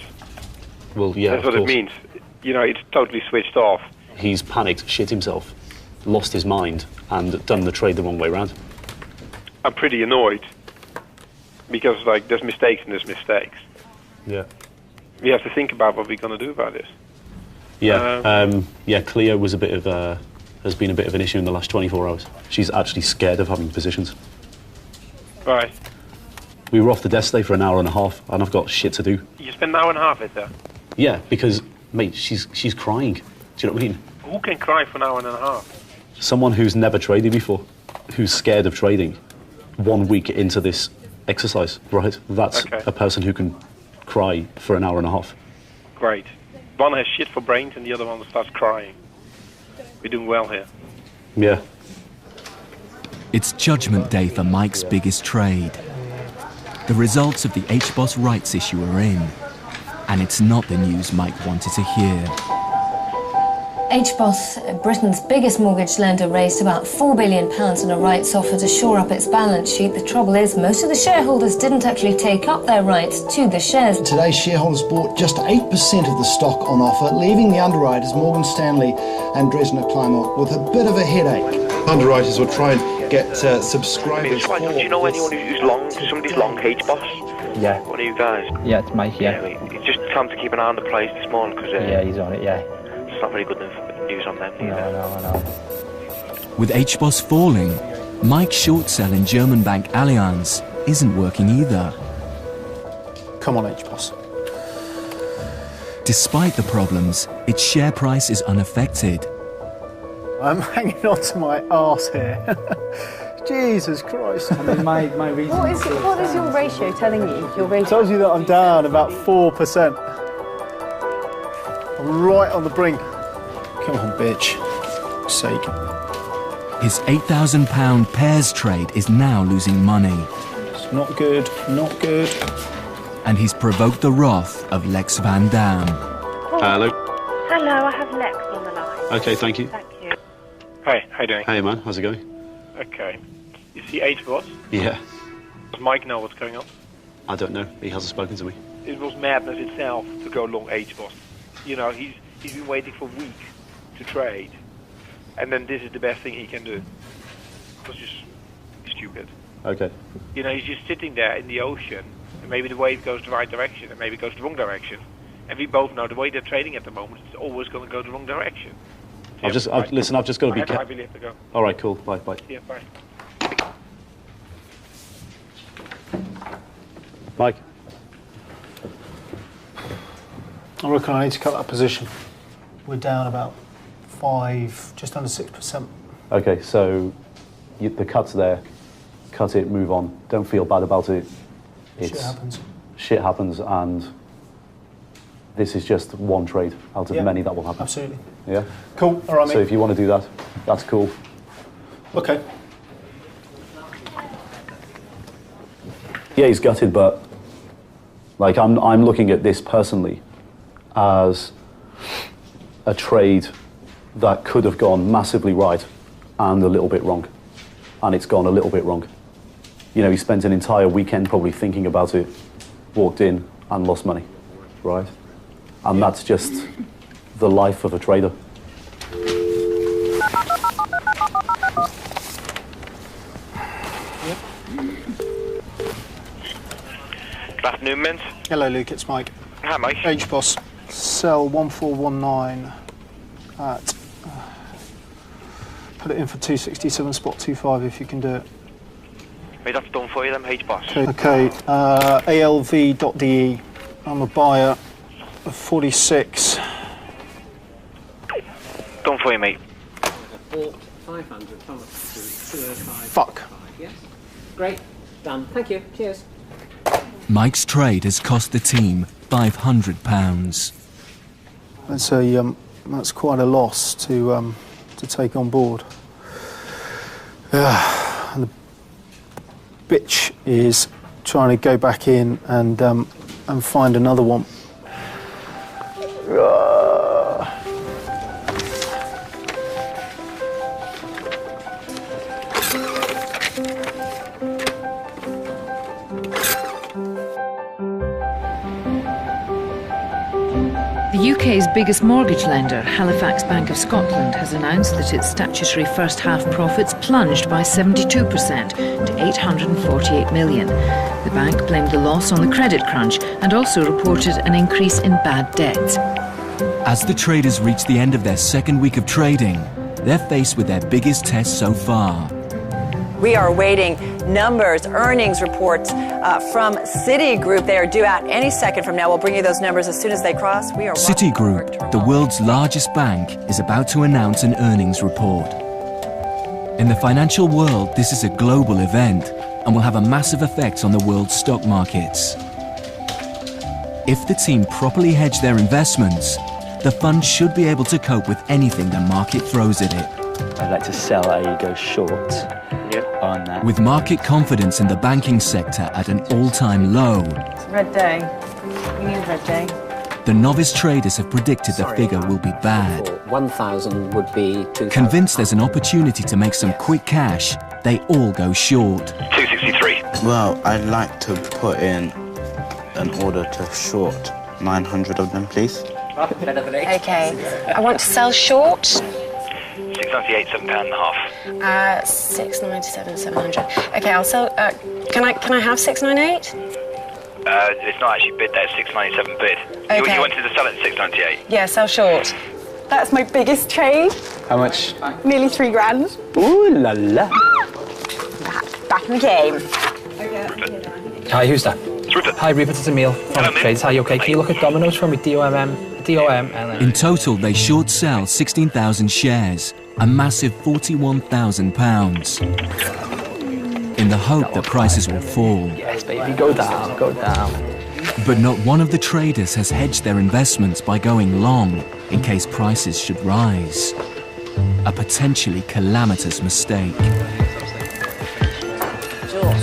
Well, yeah. That's what it means. It's totally switched off. He's panicked, shit himself, lost his mind, and done the trade the wrong way round. I'm pretty annoyed because there's mistakes and there's mistakes. Yeah. We have to think about what we're going to do about this. Yeah. Cleo was has been a bit of an issue in the last 24 hours. She's actually scared of having positions. Right. We were off the desk today for an hour and a half, and I've got shit to do. You spend an hour and a half with her? Yeah, because, mate, she's crying. Do you know what I mean? Who can cry for an hour and a half? Someone who's never traded before, who's scared of trading, 1 week into this exercise, right? That's Okay. a person who can cry for an hour and a half. Great. One has shit for brains and the other one starts crying. We're doing well here. Yeah. It's judgment day for Mike's biggest trade. The results of the HBOS rights issue are in, and it's not the news Mike wanted to hear. HBOS, Britain's biggest mortgage lender, raised about £4 billion in a rights offer to shore up its balance sheet. The trouble is, most of the shareholders didn't actually take up their rights to the shares. Today, shareholders bought just 8% of the stock on offer, leaving the underwriters, Morgan Stanley and Dresdner Kleinmont, with a bit of a headache. Underwriters will try and get subscribers. Do you know anyone who's long, somebody's long HBOS? Yeah. One of you guys? Yeah, it's Mike, yeah. It's just time to keep an eye on the price this morning because yeah, he's on it, yeah. It's not very good news on them either. I know. With HBOS falling, Mike's short sell in German bank Allianz isn't working either. Come on, HBOS. Despite the problems, its share price is unaffected. I'm hanging on to my arse here. Jesus Christ. I mean, my reason. What is your ratio telling you? Your ratio It tells you that I'm down about 4%. I'm right on the brink. Come on, bitch. Sake. His £8,000 pairs trade is now losing money. It's not good, not good. And he's provoked the wrath of Lex van Dam. Hello. Hello, I have Lex on the line. Okay, thank you. Thank you. Hey, how you doing? Hey, man, how's it going? Okay. You see HBOS? Yeah. Does Mike know what's going on? I don't know. He hasn't spoken to me. It was madness itself to go long HBOS. He's been waiting for weeks to trade, and then this is the best thing he can do. It was just stupid. Okay. He's just sitting there in the ocean, and maybe the wave goes the right direction, and maybe it goes the wrong direction. And we both know the way they're trading at the moment, it's always going to go the wrong direction. I've just got to be I really have to go. All right, cool. Bye. Yeah, bye. Mike. I reckon I need to cut that position. We're down about 5, just under 6%. Okay, so the cut's there. Cut it, move on. Don't feel bad about it. shit happens, and this is just one trade out of many that will happen. Absolutely. Yeah. Cool. All right, mate. So if you want to do that, that's cool. Okay. Yeah, he's gutted, but like I'm looking at this personally as a trade that could have gone massively right and a little bit wrong, and it's gone a little bit wrong. You know, he spent an entire weekend probably thinking about it, walked in and lost money, right? And that's just the life of a trader. Good afternoon, Mint. Hello, Luke. It's Mike. Hi, Mike. H-boss. Sell 1419 at... put it in for 267, spot 25 if you can do it. Mate, that's done for you, then, H-boss. Okay, ALV.de. I'm a buyer of 46. Done for you, mate. Bought 500, how much? 205. Fuck. Yes. Great. Done. Thank you. Cheers. Mike's trade has cost the team £500. That's quite a loss to take on board. And the bitch is trying to go back in and find another one. The UK's biggest mortgage lender, Halifax Bank of Scotland, has announced that its statutory first-half profits plunged by 72% to £848 million. The bank blamed the loss on the credit crunch and also reported an increase in bad debts. As the traders reach the end of their second week of trading, they're faced with their biggest test so far. We are awaiting numbers, earnings reports from Citigroup. They are due out any second from now. We'll bring you those numbers as soon as they cross. We are Citigroup, the world's largest bank, is about to announce an earnings report. In the financial world, this is a global event and will have a massive effect on the world's stock markets. If the team properly hedge their investments, the fund should be able to cope with anything the market throws at it. I'd like to sell a go short on that. With market confidence in the banking sector at an all-time low, It's a red day. We need a red day. the novice traders have predicted the figure will be bad. 1,000 would be 2,000. Convinced there's an opportunity to make some quick cash, they all go short. 263. Well, I'd like to put in an order to short 900 of them, please. Okay, I want to sell short. 698, £7.50. 697, 700. Okay, I'll sell. Can I have 698? It's not actually bid there, it's 697 bid. Okay. You wanted to sell it at 698. Yeah, sell short. That's my biggest trade. How much? Nearly £3,000. Ooh la la. Back in the game. Hi, who's that? Hi, Rupert, it's Emil from Trades. Hi, you okay? Can you look at Domino's for me? DOM. In total, they short sell 16,000 shares, a massive £41,000, in the hope that prices will fall. Yes, baby, go down, go down. But not one of the traders has hedged their investments by going long in case prices should rise. A potentially calamitous mistake.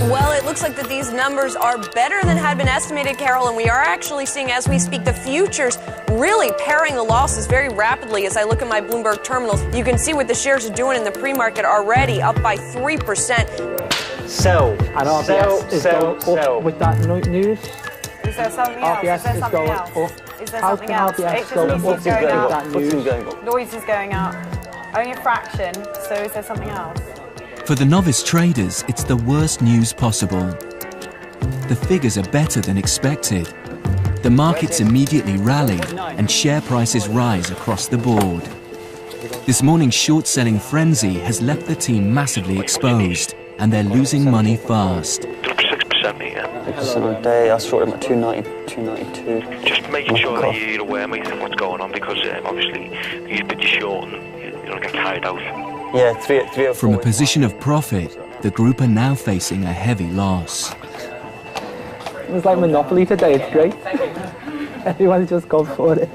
Well, it looks like that these numbers are better than had been estimated, Carol, and we are actually seeing, as we speak, the futures really paring the losses very rapidly. As I look at my Bloomberg terminals, you can see what the shares are doing in the pre-market already, up by 3%. Sell. And RBS is going up with that news. Is there something else? RBS Is there is something going else? up. Is there How something can else? RBS go up HSBC is going with up. that news? Lloyds is going up. Only a fraction, so is there something else? For the novice traders, it's the worst news possible. The figures are better than expected. The markets immediately rally and share prices rise across the board. This morning's short-selling frenzy has left the team massively exposed, and they're losing money fast. 6%, mate, yeah. 6% a day, I short them at 290, 292. Just making sure that you're aware, mate, of what's going on, because obviously you bid you short and you don't get carried out. Yeah, 304. From a position of profit, the group are now facing a heavy loss. It was like Monopoly today, it's great. Everyone's just gone for it.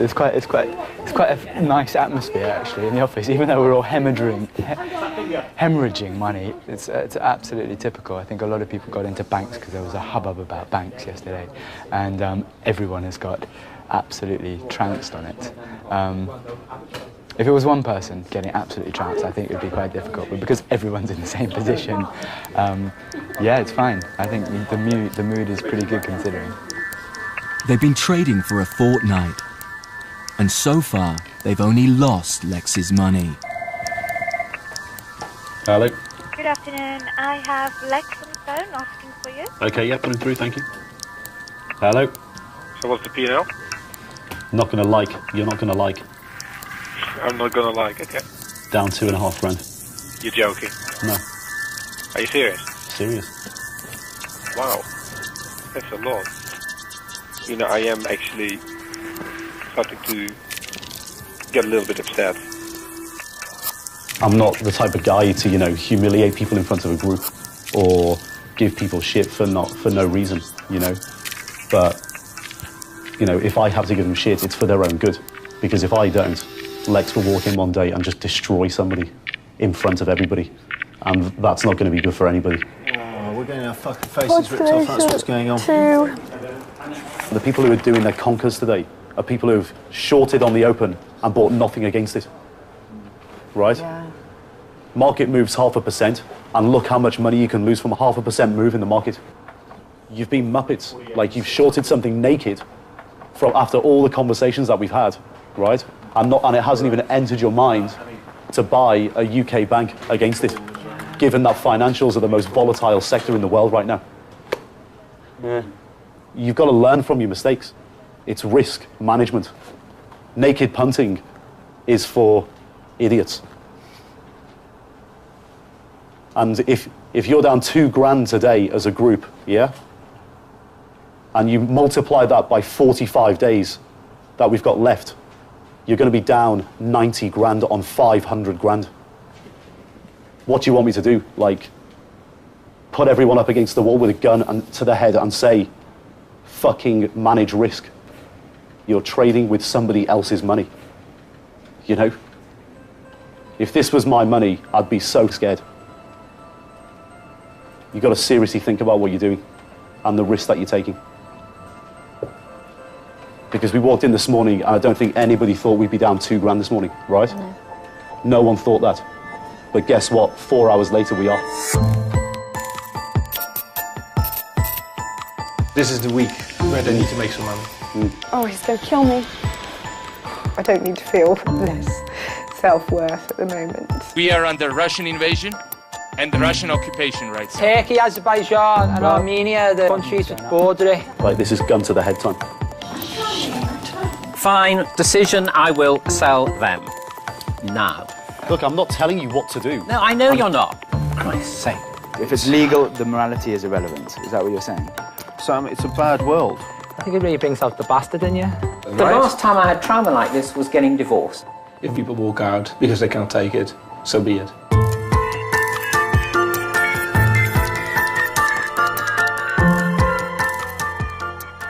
It's quite a nice atmosphere actually in the office, even though we're all hemorrhaging money. It's absolutely typical. I think a lot of people got into banks because there was a hubbub about banks yesterday, and everyone has got absolutely trounced on it. If it was one person getting absolutely trounced, I think it would be quite difficult. But because everyone's in the same position, yeah, it's fine. I think the mood is pretty good considering. They've been trading for a fortnight, and so far they've only lost Lex's money. Hello. Good afternoon. I have Lex on the phone asking for you. Okay, yeah, put him through, thank you. Hello. So what's the P&L? Not gonna like. You're not gonna like. I'm not gonna like, okay. Down 2.5 grand. You're joking? No. Are you serious? Serious. Wow. That's a lot. You know, I am actually starting to get a little bit upset. I'm not the type of guy to, you know, humiliate people in front of a group or give people shit for no reason, you know. But, you know, if I have to give them shit, it's for their own good. Because if I don't, Lex will walk in one day and just destroy somebody in front of everybody. And that's not going to be good for anybody. Oh, we're getting our fucking faces ripped off, that's what's going on. The people who are doing their conkers today are people who've shorted on the open and bought nothing against it. Right? Yeah. Market moves 0.5%, and look how much money you can lose from a 0.5% move in the market. You've been muppets. Like, you've shorted something naked from after all the conversations that we've had, right? And it hasn't even entered your mind to buy a UK bank against it, given that financials are the most volatile sector in the world right now. Yeah. You've got to learn from your mistakes. It's risk management. Naked punting is for idiots. And if you're down 2 grand today as a group, yeah, and you multiply that by 45 days that we've got left, you're going to be down 90 grand on 500 grand. What do you want me to do? Like, put everyone up against the wall with a gun to the head and say, fucking manage risk. You're trading with somebody else's money. You know? If this was my money, I'd be so scared. You've got to seriously think about what you're doing and the risk that you're taking. Because we walked in this morning and I don't think anybody thought we'd be down 2 grand this morning, right? No. No one thought that. But guess what? 4 hours later we are. This is the week where they need to make some money. Oh, he's going to kill me. I don't need to feel less self-worth at the moment. We are under Russian invasion and the Russian occupation right now. Turkey, Azerbaijan and Armenia, the countries that border it. Like, this is gun to the head time. Fine, decision, I will sell them. Now. Look, I'm not telling you what to do. No, I know you're not. For Christ's sake. If it's legal, the morality is irrelevant. Is that what you're saying? Sam, it's a bad world. I think it really brings out the bastard in you. The last time I had trauma like this was getting divorced. If people walk out because they can't take it, so be it.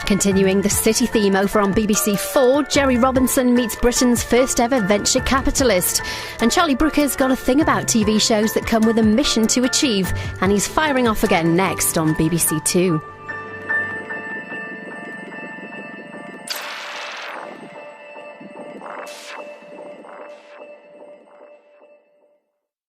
Continuing the city theme over on BBC4, Jerry Robinson meets Britain's first ever venture capitalist. And Charlie Brooker's got a thing about TV shows that come with a mission to achieve, and he's firing off again next on BBC2.